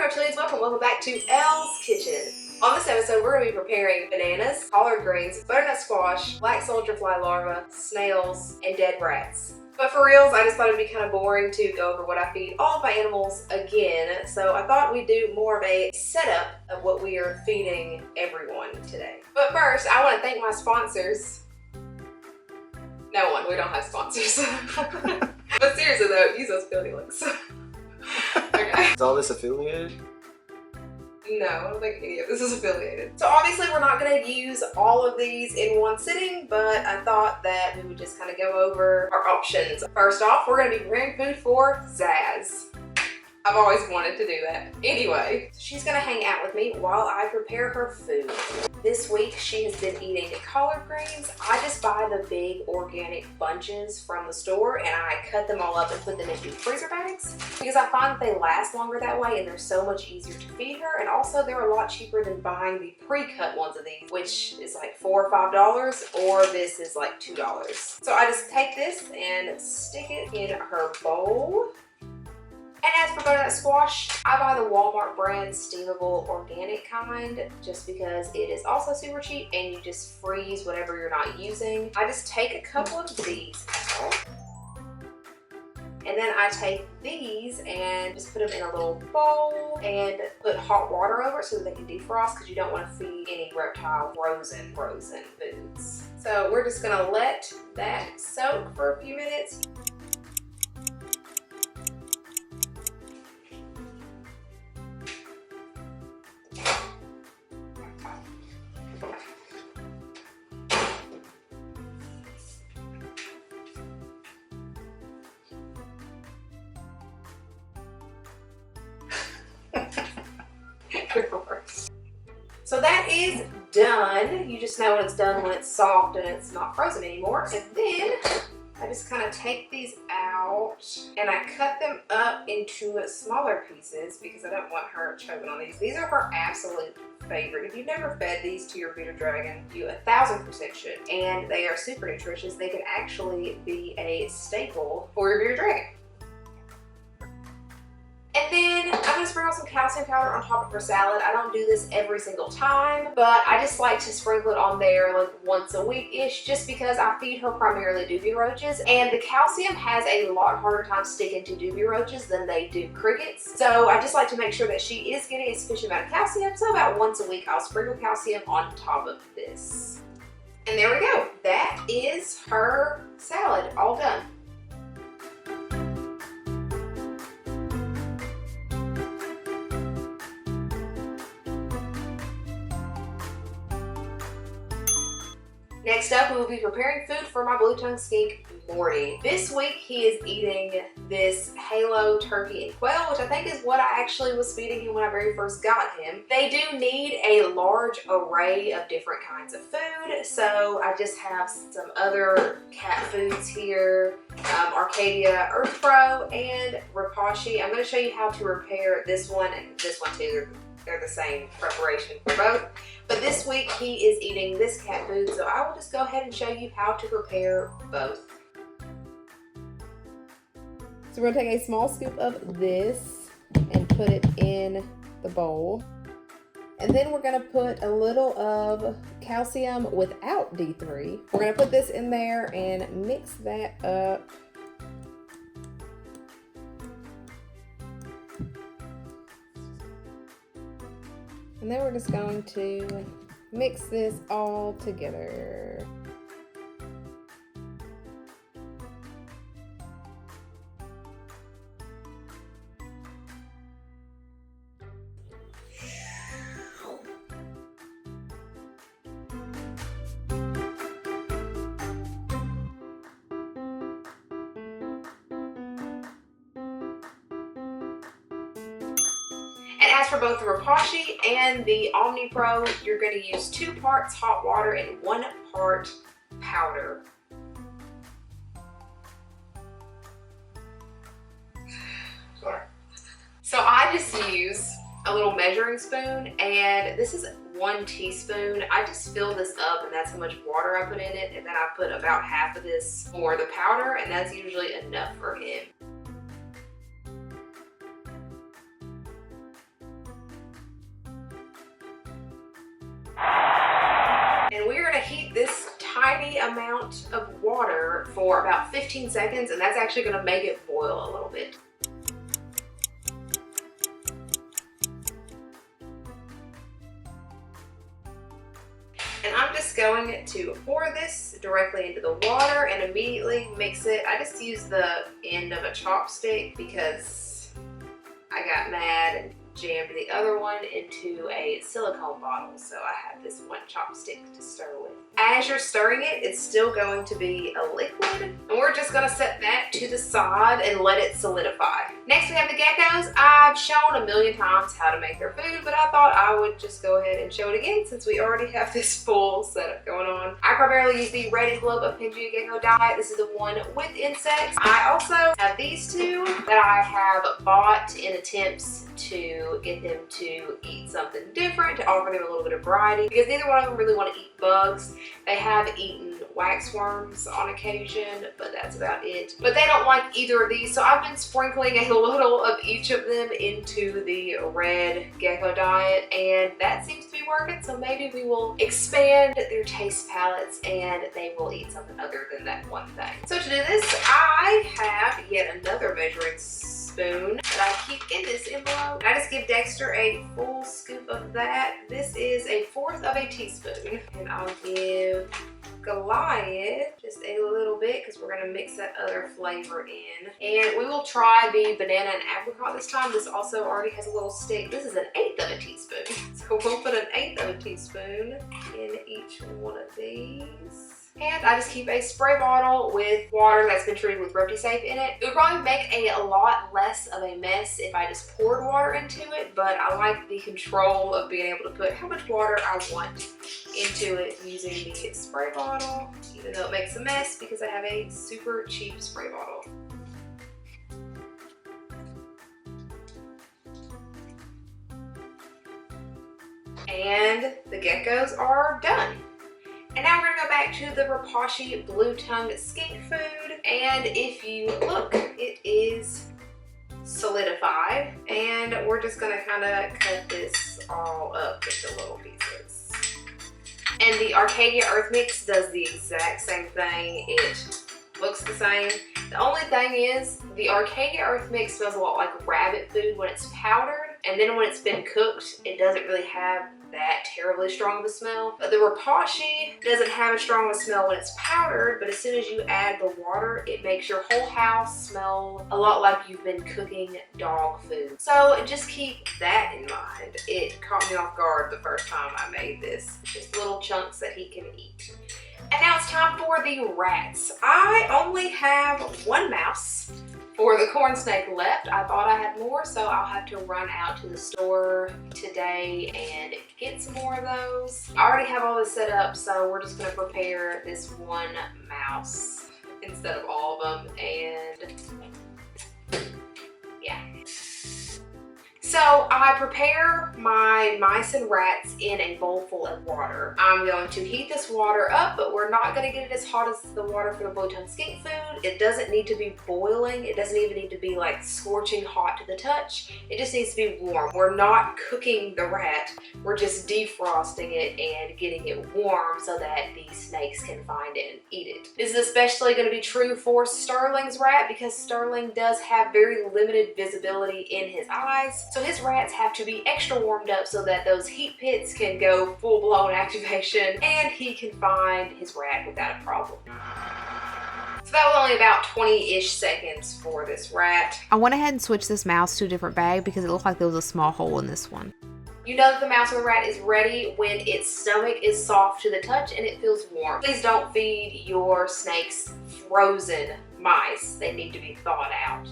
Reptilians, welcome back to Elle's Kitchen. On this episode, we're going to be preparing bananas, collard greens, butternut squash, black soldier fly larvae, snails, and dead rats. But for reals, I just thought it'd be kind of boring to go over what I feed all of my animals again, so I thought we'd do more of a setup of what we are feeding everyone today. But first, I want to thank my sponsors. No one, we don't have sponsors. But seriously though, use those affiliate links. Okay. Is all this affiliated? No, I don't think any of this is affiliated. So obviously we're not going to use all of these in one sitting, but I thought that we would just kind of go over our options. First off, we're going to be preparing food for Zaz. I've always wanted to do that. Anyway, she's going to hang out with me while I prepare her food. This week she has been eating collard greens. I just buy the big organic bunches from the store and I cut them all up and put them into freezer bags because I find that they last longer that way and they're so much easier to feed her, and also they're a lot cheaper than buying the pre-cut ones of these, which is like $4 or $5, or this is like $2. So I just take this and stick it in her bowl. And as for butternut squash, I buy the Walmart brand steamable organic kind just because it is also super cheap and you just freeze whatever you're not using. I just take a couple of these out, and then I take these and just put them in a little bowl and put hot water over it so that they can defrost, because you don't want to feed any reptile frozen foods. So we're just gonna let that soak for a few minutes. So that is done. You just know when it's done when it's soft and it's not frozen anymore. And then I just kind of take these out and I cut them up into smaller pieces because I don't want her choking on these. These are her absolute favorite. If you've never fed these to your bearded dragon, you 1000% should. And they are super nutritious. They can actually be a staple for your bearded dragon. And then I'm going to sprinkle some calcium powder on top of her salad. I don't do this every single time, but I just like to sprinkle it on there like once a week-ish just because I feed her primarily dubia roaches, and the calcium has a lot harder time sticking to dubia roaches than they do crickets. So I just like to make sure that she is getting a sufficient amount of calcium, so about once a week I'll sprinkle calcium on top of this. And there we go. That is her salad all done. Next up, we will be preparing food for my blue-tongued skink, Morty. This week, he is eating this Halo turkey and quail, which I think is what I actually was feeding him when I very first got him. They do need a large array of different kinds of food, so I just have some other cat foods here, Arcadia Earth Pro and Rapashi. I'm going to show you how to repair this one and this one too. They're the same preparation for both. But this week he is eating this cat food, so I will just go ahead and show you how to prepare both. So we're going to take a small scoop of this and put it in the bowl. And then we're going to put a little of calcium without D3. We're going to put this in there and mix that up. And then we're just going to mix this all together. And as for both the Rapashi and the Omni Pro, you're going to use 2 parts hot water and 1 part powder. Sorry. So I just use a little measuring spoon, and this is 1 teaspoon. I just fill this up, and that's how much water I put in it, and then I put about half of this for the powder, and that's usually enough for him. amount of water for about 15 seconds, and that's actually going to make it boil a little bit. And I'm just going to pour this directly into the water and immediately mix it. I just use the end of a chopstick because I got mad and jammed the other one into a silicone bottle, so I have this one chopstick to stir with. As you're stirring it, it's still going to be a liquid, and we're just going to set that to the side and let it solidify. Next we have the geckos. I've shown a million times how to make their food, but I thought I would just go ahead and show it again since we already have this full setup going on. I primarily use the Red and Globe of Pangea Gecko diet. This is the one with insects. I also have these two that I have bought in attempts to get them to eat something different, to offer them a little bit of variety, because neither one of them really want to eat bugs. They have eaten waxworms on occasion, but that's about it. But they don't like either of these, so I've been sprinkling a little of each of them into the Red Gecko diet, and that seems to be working, so maybe we will expand their taste palettes and they will eat something other than that one thing. So to do this, I have yet another measuring spoon that I keep in this envelope. I just give Dexter a full scoop of that. This is 1/4 of a teaspoon. And I'll give Goliath just a little bit because we're going to mix that other flavor in. And we will try the banana and apricot this time. This also already has a little stick. This is 1/8 of a teaspoon. So we'll put 1/8 of a teaspoon in each one of these. And I just keep a spray bottle with water that's been treated with Reptisafe in it. It would probably make a lot less of a mess if I just poured water into it, but I like the control of being able to put how much water I want into it using the spray bottle, even though it makes a mess because I have a super cheap spray bottle. And the geckos are done. And now we're gonna go back to the Repashy blue-tongued skink food. And if you look, it is solidified. And we're just gonna kind of cut this all up into little pieces. And the Arcadia Earth Mix does the exact same thing. It looks the same. The only thing is, the Arcadia Earth Mix smells a lot like rabbit food when it's powdered. And then when it's been cooked, it doesn't really have that terribly strong of a smell. But the Repashy doesn't have as strong of a smell when it's powdered, but as soon as you add the water, it makes your whole house smell a lot like you've been cooking dog food. So just keep that in mind. It caught me off guard the first time I made this. Just little chunks that he can eat. And now it's time for the rats. I only have one mouse for the corn snake left. I thought I had more, so I'll have to run out to the store today and get some more of those. I already have all this set up, so we're just gonna prepare this one mouse instead of all of them, and yeah. So I prepare my mice and rats in a bowl full of water. I'm going to heat this water up, but we're not going to get it as hot as the water for the blue-tongued skink food. It doesn't need to be boiling. It doesn't even need to be like scorching hot to the touch. It just needs to be warm. We're not cooking the rat. We're just defrosting it and getting it warm so that the snakes can find it and eat it. This is especially going to be true for Sterling's rat because Sterling does have very limited visibility in his eyes. So his rats have to be extra warmed up so that those heat pits can go full-blown activation and he can find his rat without a problem. So that was only about 20-ish seconds for this rat. I went ahead and switched this mouse to a different bag because it looked like there was a small hole in this one. You know that the mouse or the rat is ready when its stomach is soft to the touch and it feels warm. Please don't feed your snakes frozen mice. They need to be thawed out.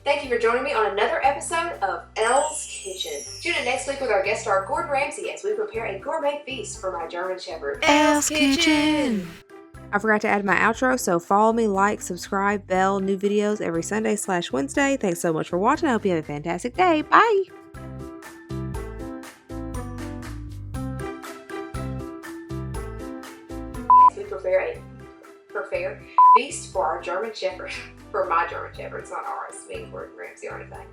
Thank you for joining me on another episode of Elle's Kitchen. Tune in next week with our guest star Gordon Ramsay as we prepare a gourmet feast for my German Shepherd. Elle's Kitchen. I forgot to add my outro, so follow me, like, subscribe, bell, new videos every Sunday/Wednesday. Thanks so much for watching. I hope you have a fantastic day. Bye. We prepare feast for our German Shepherd. For my German Shepherd. It's not ours. Me and Gordon Ramsay or anything.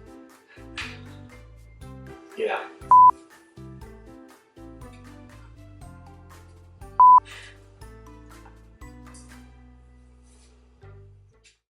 Yeah.